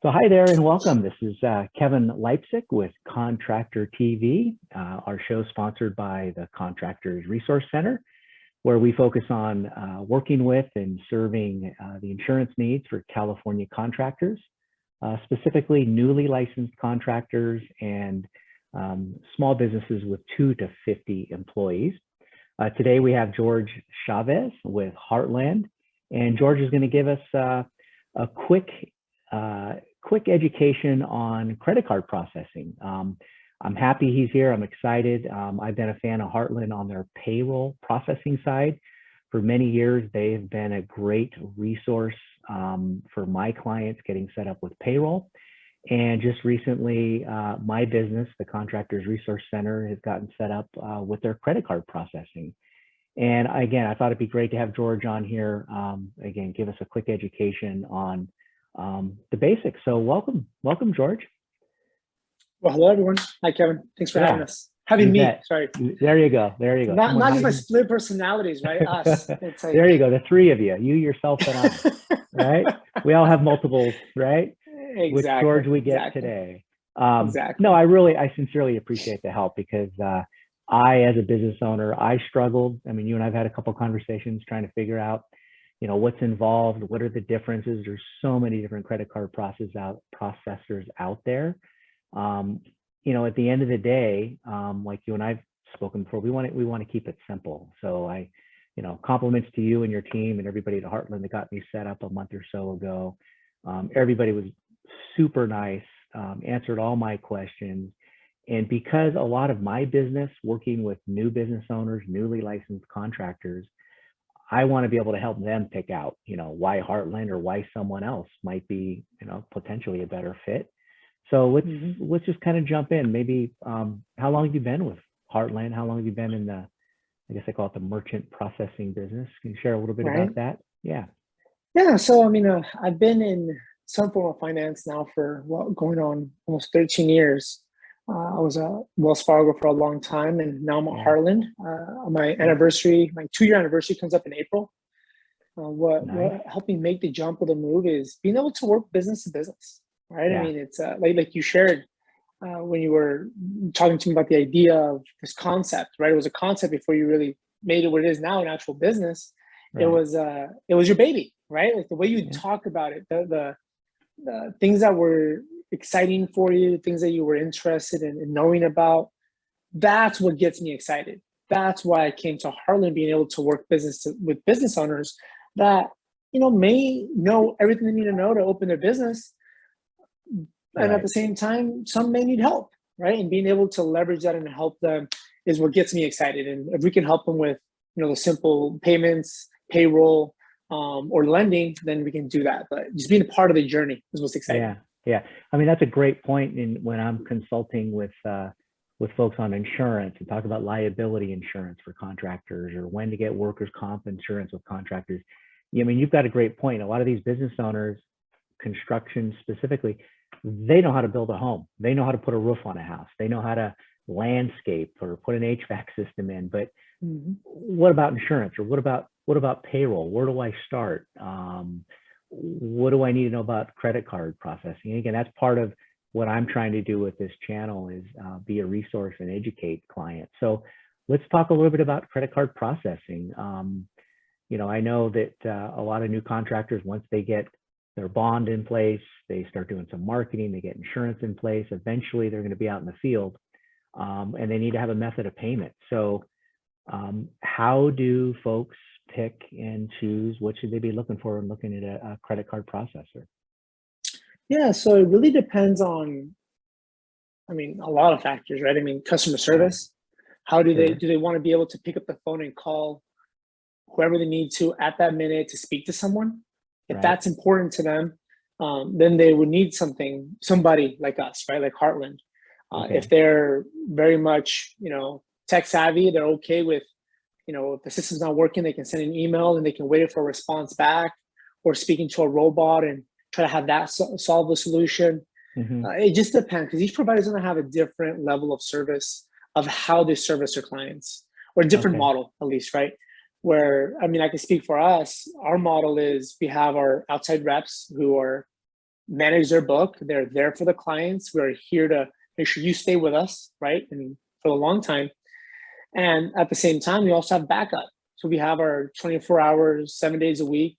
So hi there and welcome. This is Kevin Leipzig with Contractor TV. Our show is sponsored by the Contractors Resource Center, where we focus on working with and serving the insurance needs for California contractors, specifically newly licensed contractors and small businesses with 2 to 50 employees. Today we have George Chavez with Heartland, and George is going to give us a quick education on credit card processing. I'm happy he's here. I'm excited. I've been a fan of Heartland on their payroll processing side. For many years, they've been a great resource for my clients getting set up with payroll. And just recently, my business, the Contractors Resource Center, has gotten set up with their credit card processing. And again, I thought it'd be great to have George on here. Again, give us a quick education on the basics. So welcome, George. Well, hello, everyone. Hi, Kevin. Thanks for having us. Having me, sorry. There you go. Not just my split personalities, right? Us. It's like... There you go. The three of you, yourself, and I, right? We all have multiples, right? Exactly. With George, we get today. Exactly. No, I sincerely appreciate the help because I, as a business owner, I struggled. I mean, you and I've had a couple of conversations trying to figure out, what's involved, what are the differences. There's so many different credit card processors out there. At the end of the day, like you and I've spoken before, we want to keep it simple. So compliments to you and your team and everybody at Heartland that got me set up a month or so ago. Everybody was super nice, answered all my questions. And because a lot of my business working with new business owners, newly licensed contractors, I want to be able to help them pick out, why Heartland or why someone else might be, potentially a better fit. So let's just kind of jump in. Maybe how long have you been with Heartland? How long have you been in the, I guess I call it the merchant processing business? Can you share a little bit about that? Yeah. Yeah. So, I've been in some form of finance now for going on almost 13 years. I was at Wells Fargo for a long time, and now I'm at Heartland. My anniversary, my 2-year anniversary comes up in April. What helped me make the jump or the move is being able to work business to business, right? Yeah. I mean, it's like you shared when you were talking to me about the idea of this concept, right? It was a concept before you really made it what it is now, an actual business. Right. It was your baby, right? Like the way you talk about it, the things that were exciting for you, things that you were interested in knowing about, that's what gets me excited. That's why I came to Heartland, being able to work with business owners that may know everything they need to know to open their business, and at the same time some may need help, right? And being able to leverage that and help them is what gets me excited. And if we can help them with the simple payments, payroll, or lending, then we can do that. But just being a part of the journey is what's exciting. Yeah. I mean, that's a great point when I'm consulting with folks on insurance and talk about liability insurance for contractors or when to get workers' comp insurance with contractors. I mean, you've got a great point. A lot of these business owners, construction specifically, they know how to build a home. They know how to put a roof on a house. They know how to landscape or put an HVAC system in. But what about insurance, or what about payroll? Where do I start? What do I need to know about credit card processing? Again, that's part of what I'm trying to do with this channel is be a resource and educate clients. So let's talk a little bit about credit card processing. I know that a lot of new contractors, once they get their bond in place, they start doing some marketing, they get insurance in place. Eventually, they're going to be out in the field, and they need to have a method of payment. So how do folks pick and choose what should they be looking for when looking at a credit card processor? Yeah, so it really depends on, a lot of factors, right? Customer service. How do they want to be able to pick up the phone and call whoever they need to at that minute to speak to someone? If that's important to them, then they would need somebody like us, right? Like Heartland. If they're very much, tech savvy, they're okay with, if the system's not working, they can send an email and they can wait for a response back, or speaking to a robot and try to have that solve the solution. It just depends, because each provider is going to have a different level of service of how they service their clients, or a different model, at least, right? Where, I can speak for us. Our model is we have our outside reps who are manage their book. They're there for the clients. We're here to make sure you stay with us, right? And for a long time. And at the same time, we also have backup. So we have our 24 hours, 7 days a week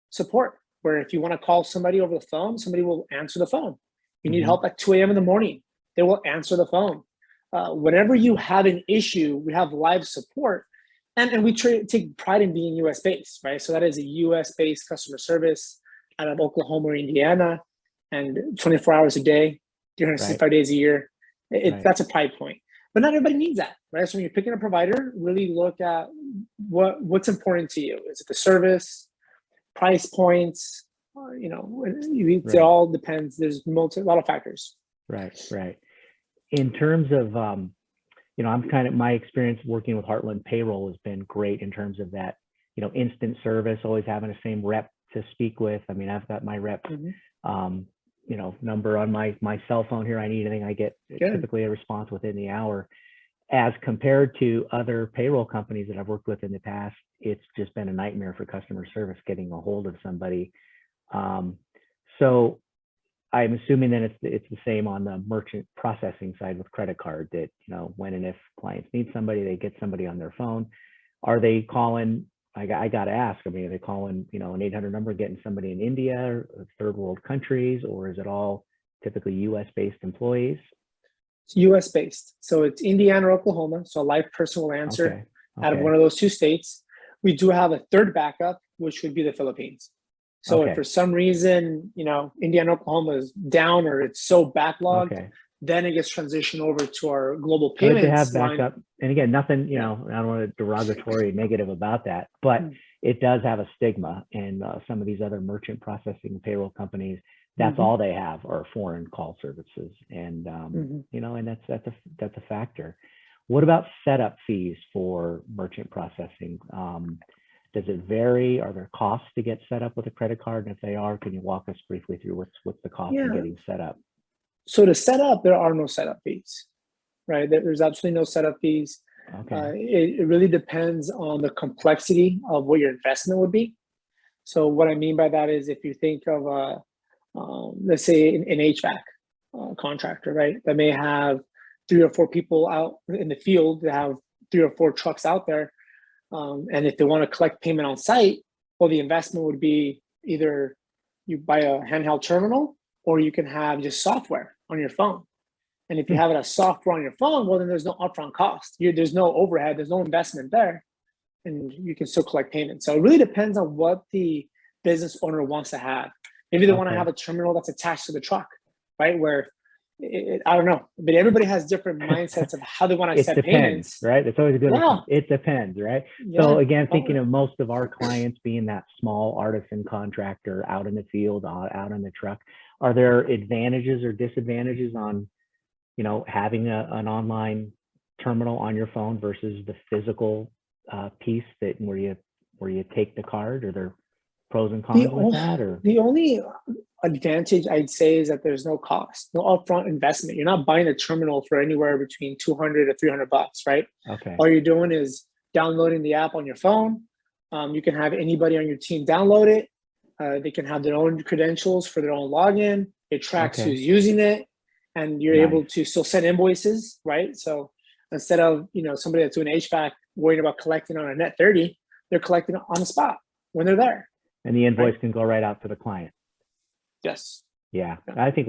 support, where if you want to call somebody over the phone, somebody will answer the phone. You need help at 2 a.m. in the morning, they will answer the phone. Whenever you have an issue, we have live support. And we take pride in being US based, right? So that is a US based customer service out of Oklahoma or Indiana, and 24 hours a day, 365 days a year. That's a pride point. But not everybody needs that, right? So when you're picking a provider, really look at what's important to you. Is it the service, price points? It all depends. There's a lot of factors. Right. In terms of, my experience working with Heartland Payroll has been great in terms of that, instant service, always having the same rep to speak with. I mean, I've got my rep, number on my cell phone here. I need anything, I get typically a response within the hour. As compared to other payroll companies that I've worked with in the past, it's just been a nightmare for customer service getting a hold of somebody. So I'm assuming that it's the same on the merchant processing side with credit card, that, when and if clients need somebody, they get somebody on their phone. Are they calling? I got to ask, are they calling, an 800 number, getting somebody in India or third world countries, or is it all typically US based employees? It's US based. So it's Indiana or Oklahoma. So a live person will answer out of one of those two states. We do have a third backup, which would be the Philippines. So if for some reason, Indiana, Oklahoma is down or it's so backlogged, then it gets transitioned over to our global payments. Good to have backup. And again, nothing, I don't want to derogatory negative about that, but it does have a stigma. And some of these other merchant processing payroll companies, that's all they have are foreign call services. And, and that's a factor. What about setup fees for merchant processing? Does it vary? Are there costs to get set up with a credit card? And if they are, can you walk us briefly through what's the cost of getting set up? So to set up, there are no setup fees, right? There's absolutely no setup fees. It really depends on the complexity of what your investment would be. So what I mean by that is, if you think of, let's say an HVAC contractor, right? That may have 3 or 4 people out in the field, that have 3 or 4 trucks out there. And if they want to collect payment on site, well, the investment would be either you buy a handheld terminal, or you can have just software on your phone. And if you have it as software on your phone, well, then there's no upfront cost. There's no overhead, there's no investment there, and you can still collect payments. So it really depends on what the business owner wants to have. Maybe they want to have a terminal that's attached to the truck, right? Where I don't know, but everybody has different mindsets of how they want to set payments. Right? It's always a good one. It depends, right? So again, thinking of most of our clients being that small artisan contractor out in the field, out in the truck, are there advantages or disadvantages on, having an online terminal on your phone versus the physical piece where you take the card? Are there pros and cons with that? Or the only advantage I'd say is that there's no cost, no upfront investment. You're not buying a terminal for anywhere between $200 to $300, right? All you're doing is downloading the app on your phone. You can have anybody on your team download it. They can have their own credentials for their own login. It tracks who's using it, and you're able to still send invoices, right? So instead of somebody that's doing HVAC worrying about collecting on a net 30, they're collecting on the spot when they're there. And the invoice can go right out to the client. Yes. Yeah. I think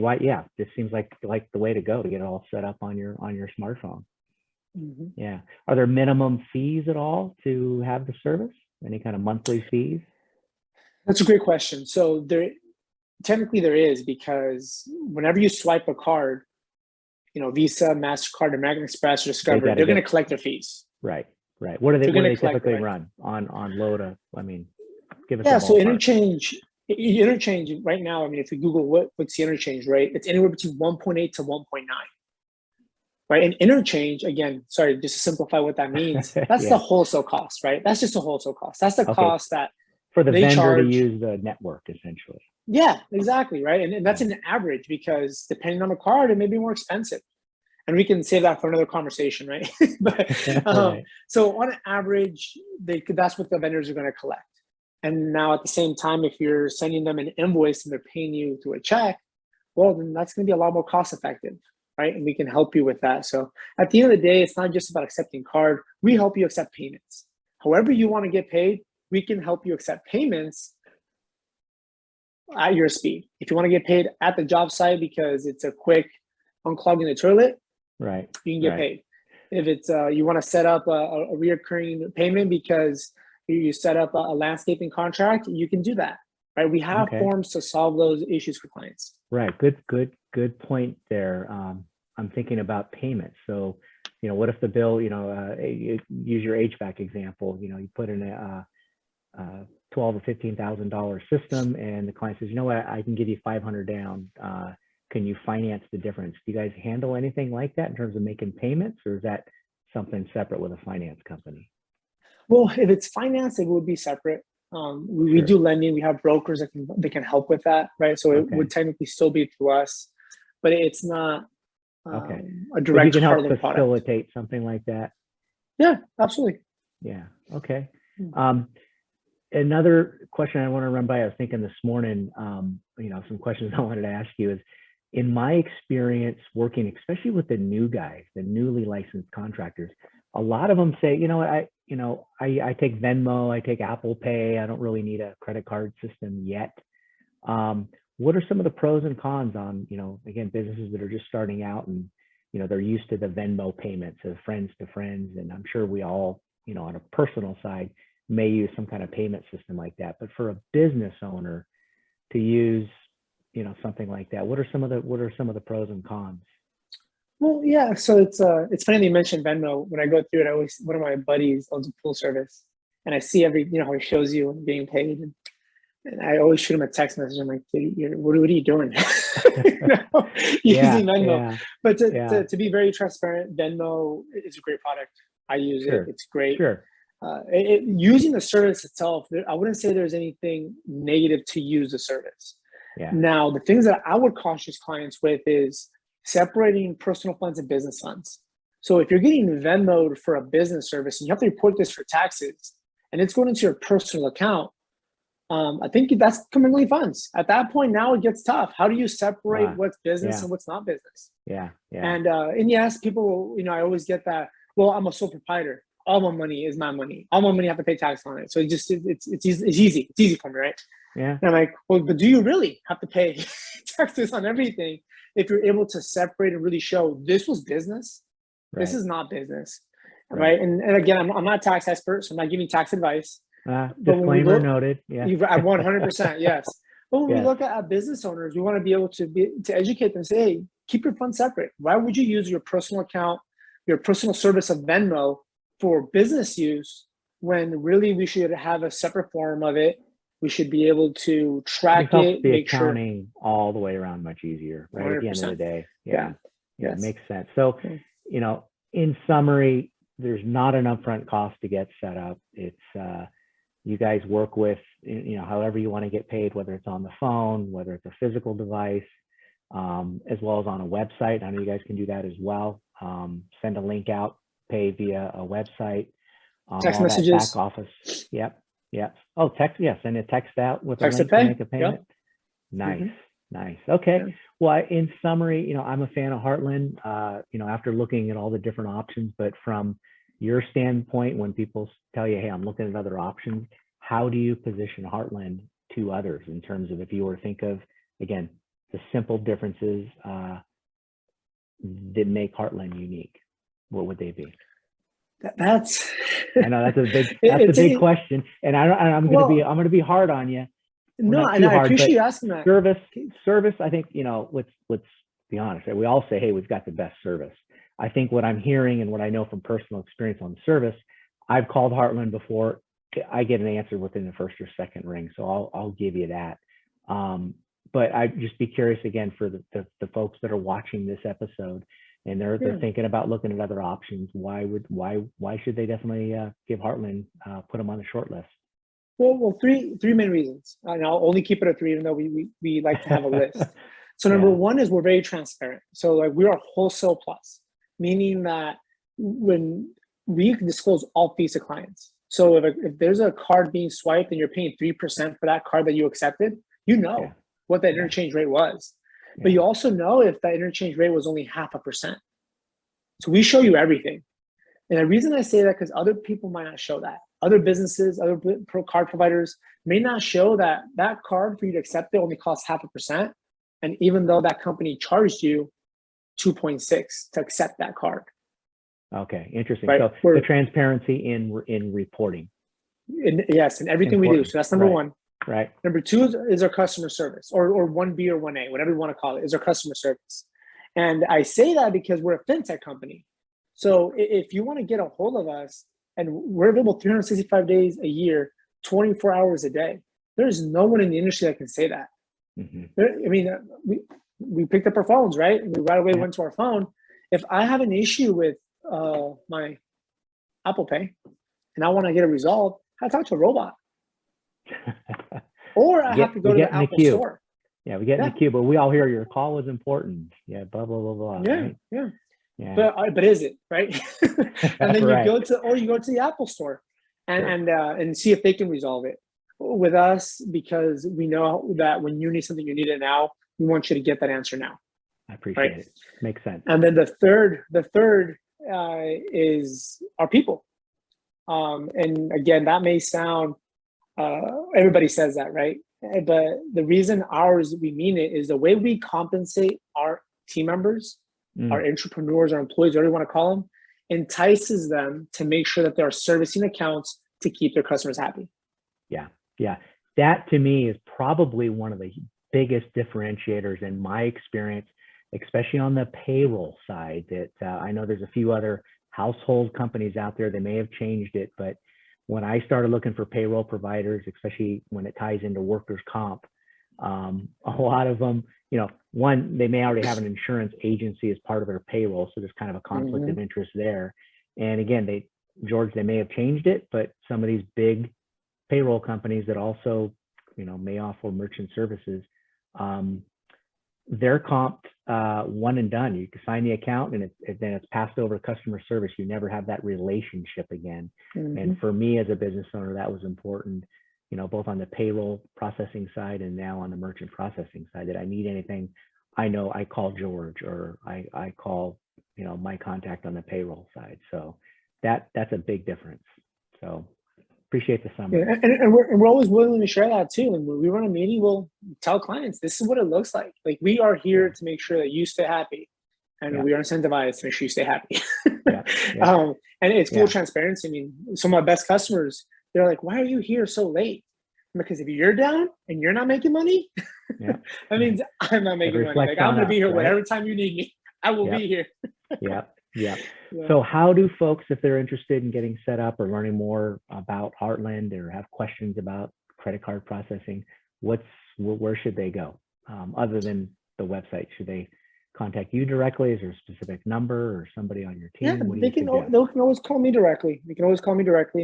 this seems like the way to go, to get it all set up on your smartphone. Yeah. Are there minimum fees at all to have the service? Any kind of monthly fees? That's a great question. So technically there is, because whenever you swipe a card, Visa, MasterCard, American Express, or Discover, they're going to collect their fees. Right. What do they typically run on low to, give us a ballpark. So interchange right now, if you Google what's the interchange rate, it's anywhere between 1.8 to 1.9. Right. And interchange, again, sorry, just to simplify what that means, that's the wholesale cost, right? That's just a wholesale cost. That's the cost that for the vendor to use the network, essentially. Yeah, exactly. Right. And that's an average, because depending on the card, it may be more expensive. And we can save that for another conversation, right? But so on average, that's what the vendors are going to collect. And now at the same time, if you're sending them an invoice and they're paying you through a check, well, then that's going to be a lot more cost effective, right? And we can help you with that. So at the end of the day, it's not just about accepting card. We help you accept payments. However you want to get paid, we can help you accept payments at your speed. If you want to get paid at the job site because it's a quick unclogging the toilet, right, you can get paid. If it's you want to set up a reoccurring payment because you set up a landscaping contract, you can do that, right? We have forms to solve those issues for clients. Right. Good point there. I'm thinking about payments. So, what if the bill, use your HVAC example, you put in a $12,000 or $15,000 system, and the client says, you know what, I can give you 500 down. Can you finance the difference? Do you guys handle anything like that in terms of making payments, or is that something separate with a finance company? Well, if it's finance, it would be separate. We do lending. We have brokers that can help with that, right? So it would technically still be through us, but it's not a direct you can help Heartland facilitate something like that. Yeah, absolutely. Yeah. Okay. Another question I want to run by, I was thinking this morning, some questions I wanted to ask you is, in my experience working, especially with the new guys, the newly licensed contractors, a lot of them say, I take Venmo, I take Apple Pay, I don't really need a credit card system yet. What are some of the pros and cons on, again, businesses that are just starting out and, they're used to the Venmo payments of friends to friends. And I'm sure we all, on a personal side, may use some kind of payment system like that. But for a business owner to use, something like that, what are some of the pros and cons? Well, yeah. So it's funny that you mentioned Venmo. When I go through it, one of my buddies owns a pool service, and I see how he shows you being paid, and I always shoot him a text message. I'm like, what are you doing? Using Venmo. Yeah. But to be very transparent, Venmo is a great product. I use it. It's great. Using the service itself, I wouldn't say there's anything negative to use the service. Now, the things that I would caution clients with is separating personal funds and business funds. So if you're getting Venmo'd for a business service and you have to report this for taxes and it's going into your personal account, I think that's community funds. At that point, now it gets tough. How do you separate what's business and what's not business? And yes, people, I always get that, well, I'm a sole proprietor. All my money is my money. All my money I have to pay tax on it. So it's easy. It's easy for me, right? And I'm like, well, but do you really have to pay taxes on everything if you're able to separate and really show this was business, this is not business, right? And again, I'm not a tax expert, so I'm not giving tax advice. Disclaimer noted. Yeah, 100%. Yes. But when we look at business owners, we want to be able to educate them. Say, hey, keep your funds separate. Why would you use your personal account, your personal service of Venmo for business use when really we should have a separate form of it? We should be able to track it, the accounting all the way around much easier, right? 100%. At the end of the day. It makes sense. So, in summary, there's not an upfront cost to get set up. It's you guys work with, however you want to get paid, whether it's on the phone, whether it's a physical device, as well as on a website. I know you guys can do that as well. Send a link out, pay via a website. Text messages. Back office. Yep. Oh, text. Yeah. Send a text out with a link to make a payment. Nice. Nice. Okay. Well, in summary, I'm a fan of Heartland, after looking at all the different options, but from your standpoint, when people tell you, hey, I'm looking at other options, how do you position Heartland to others in terms of, if you were to think of, again, the simple differences that make Heartland unique, what would they be? That's I know that's a big question, and I'm going to be hard on you. No, and I appreciate you asking that. Service. I think let's be honest. We all say, hey, we've got the best service. I think what I'm hearing and what I know from personal experience on service, I've called Heartland before. I get an answer within the first or second ring, so I'll give you that. But I'd just be curious again for the folks that are watching this episode. And they're thinking about looking at other options. Why should they definitely give Heartland, put them on the short list? Well, three main reasons, and I'll only keep it at three, even though we like to have a list. So number one is we're very transparent. So like we are wholesale plus, meaning that when we disclose all fees to clients, So if there's a card being swiped and you're paying 3% for that card that you accepted, you know Yeah. what that interchange rate was. But you also know if that interchange rate was only 0.5%. So we show you everything. And the reason I say that, because other people might not show that. Other businesses, other card providers may not show that that card for you to accept it only costs 0.5%. And even though that company charged you 2.6 to accept that card. Okay, interesting. Right? So the transparency in reporting. Yes, in everything we do. So that's number one. Right. Number two is our customer service, or 1B or 1A, whatever you want to call it, is our customer service. And I say that because we're a fintech company. So if you want to get a hold of us, and we're available 365 days a year, 24 hours a day, there's no one in the industry that can say that. I mean, we picked up our phones, right? We right away went to our phone. If I have an issue with my Apple Pay and I want to get it resolved, I talk to a robot. Or I have to go to the Apple store. Yeah, we get in the queue, but we all hear your call was important. Yeah, blah, blah, blah, blah. Yeah, right? Yeah. But is it, right? And then you go to the Apple store and see if they can resolve it with us, because we know that when you need something, you need it now. We want you to get that answer now. I appreciate it. Makes sense. And then the third is our people. And again, that may sound, everybody says that, right? But the reason we mean it, is the way we compensate our team members, our entrepreneurs, our employees, whatever you want to call them, entices them to make sure that they're servicing accounts to keep their customers happy. Yeah. That to me is probably one of the biggest differentiators in my experience, especially on the payroll side, that I know there's a few other household companies out there that may have changed it, but when I started looking for payroll providers, especially when it ties into workers' comp, a lot of them, one, they may already have an insurance agency as part of their payroll, so there's kind of a conflict of interest there. And again, George, they may have changed it, but some of these big payroll companies that also, may offer merchant services, they're comped one and done. You can sign the account and then it's passed over to customer service. You never have that relationship again. And for me as a business owner, that was important, both on the payroll processing side and now on the merchant processing side, that I need anything, I know I call George, or I call, my contact on the payroll side. So that's a big difference. So appreciate the summary. Yeah, and we're always willing to share that too. And when we run a meeting, we'll tell clients, this is what it looks like. Like, we are here to make sure that you stay happy, and we are incentivized to make sure you stay happy. And it's full transparency. I mean, some of my best customers, they're like, why are you here so late? Because if you're down and you're not making money, that means I'm not making money. Like, I'm going to be here whatever time you need me. I will be here. Yeah. So how do folks, if they're interested in getting set up or learning more about Heartland or have questions about credit card processing, where should they go? Other than the website, should they contact you directly? Is there a specific number or somebody on your team? Yeah, they can always call me directly. I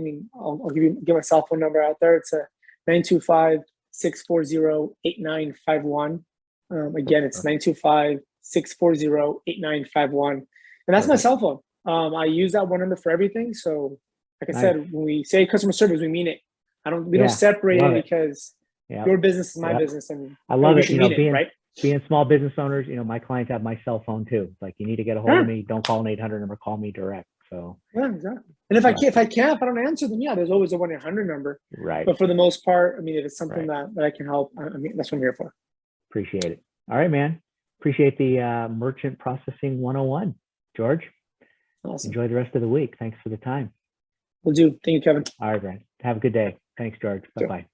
mean, I'll give my cell phone number out there. It's a 925-640-8951. Again, it's 925-640-8951. And that's my cell phone. I use that one number for everything. So like I said, when we say customer service, we mean it. We don't separate it because your business is my business. And I love it. Being small business owners, my clients have my cell phone too. It's like, you need to get a hold of me, don't call an 800 number, call me direct. So exactly. And if I don't answer, then there's always a 1-800 number. Right. But for the most part, I mean, if it's something that I can help, I mean, that's what I'm here for. Appreciate it. All right, man. Appreciate the merchant processing 101, George. Awesome. Enjoy the rest of the week. Thanks for the time. Will do. Thank you, Kevin. All right, Brad. Have a good day. Thanks, George. Bye-bye.